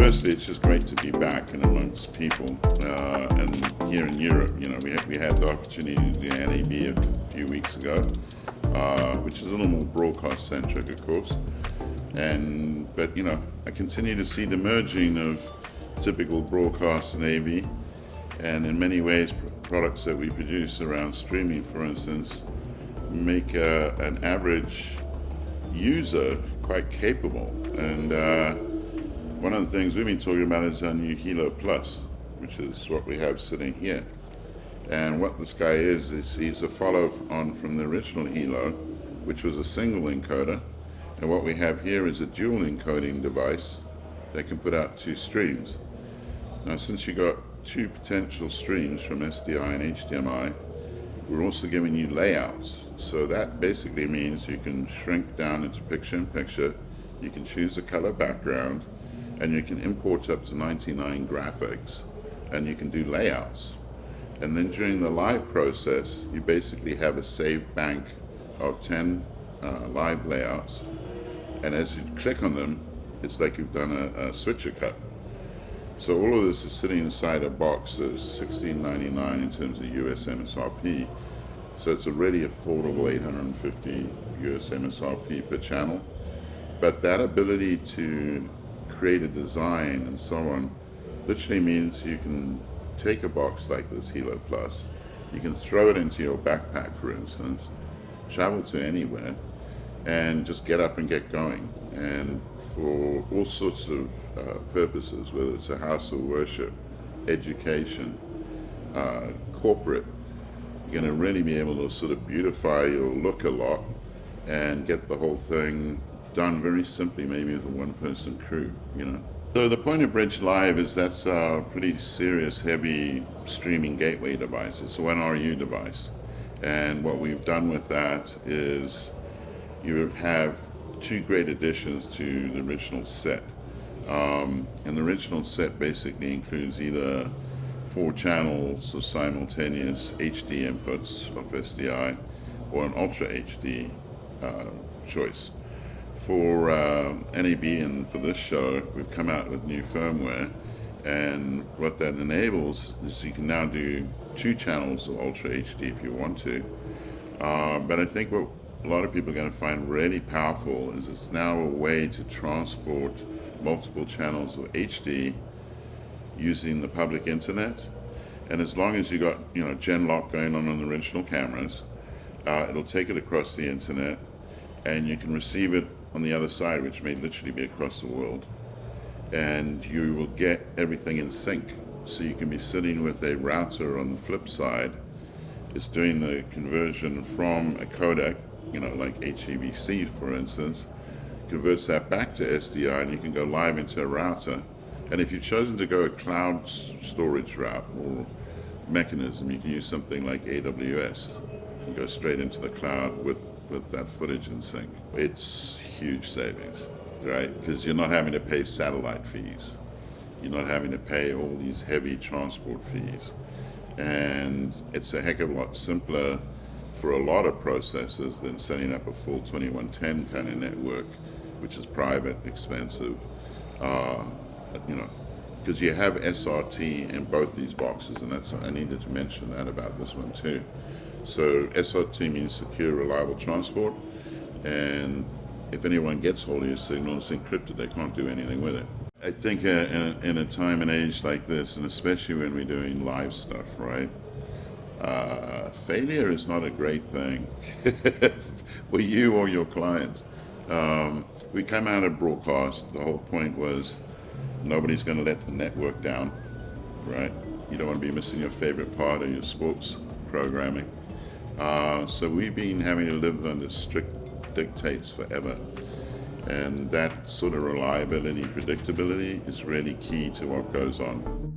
firstly, it's just great to be back and amongst people. And here in Europe, you know, we had the opportunity to do NAB a few weeks ago, which is a little more broadcast-centric, of course. But you know, I continue to see the merging of typical broadcast and AV, and in many ways, products that we produce around streaming, for instance, make an average user quite capable. And one of the things we've been talking about is our new HELO Plus, which is what we have sitting here. And what this guy is he's a follow-on from the original HELO, which was a single encoder. And what we have here is a dual encoding device that can put out 2 streams. Now, since you got 2 potential streams from SDI and HDMI, we're also giving you layouts. So that basically means you can shrink down into picture-in-picture, you can choose a color background, and you can import up to 99 graphics, and you can do layouts. And then during the live process, you basically have a saved bank of 10 live layouts. And as you click on them, it's like you've done a switcher cut. So all of this is sitting inside a box that's $16.99 in terms of US MSRP. So it's a really affordable 850 US MSRP per channel. But that ability to create a design and so on literally means you can take a box like this HELO Plus, you can throw it into your backpack, for instance, travel to anywhere, and just get up and get going. And for all sorts of purposes, whether it's a house of worship, education, corporate, you're going to really be able to sort of beautify your look a lot and get the whole thing done very simply, maybe with a one-person crew, you know. So the Point of Bridge Live that's a pretty serious, heavy streaming gateway device. It's a 1RU device. And what we've done with that is you have 2 great additions to the original set. And the original set basically includes either 4 channels of simultaneous HD inputs of SDI or an Ultra HD choice. For NAB and for this show, we've come out with new firmware, and what that enables is you can now do 2 channels of Ultra HD if you want to. But I think what a lot of people are going to find really powerful is it's now a way to transport multiple channels of HD using the public internet. And as long as you got, you know, gen lock going on the original cameras, it'll take it across the internet, and you can receive it on the other side, which may literally be across the world. And you will get everything in sync. So you can be sitting with a router on the flip side. It's doing the conversion from a codec, you know, like HEVC, for instance, converts that back to SDI, and you can go live into a router. And if you've chosen to go a cloud storage route or mechanism, you can use something like AWS and go straight into the cloud with that footage in sync. It's huge savings, right? Because you're not having to pay satellite fees. You're not having to pay all these heavy transport fees. And it's a heck of a lot simpler for a lot of processors than setting up a full 2110 kind of network, which is private, expensive, you know, because you have SRT in both these boxes, and I needed to mention that about this one too. So SRT means secure, reliable transport, and if anyone gets hold of your signal, it's encrypted. They can't do anything with it. I think in a time and age like this, and especially when we're doing live stuff, right? Failure is not a great thing for you or your clients. We come out of broadcast, the whole point was nobody's going to let the network down, right? You don't want to be missing your favorite part of your sports programming. So we've been having to live under strict dictates forever. And that sort of reliability, predictability is really key to what goes on.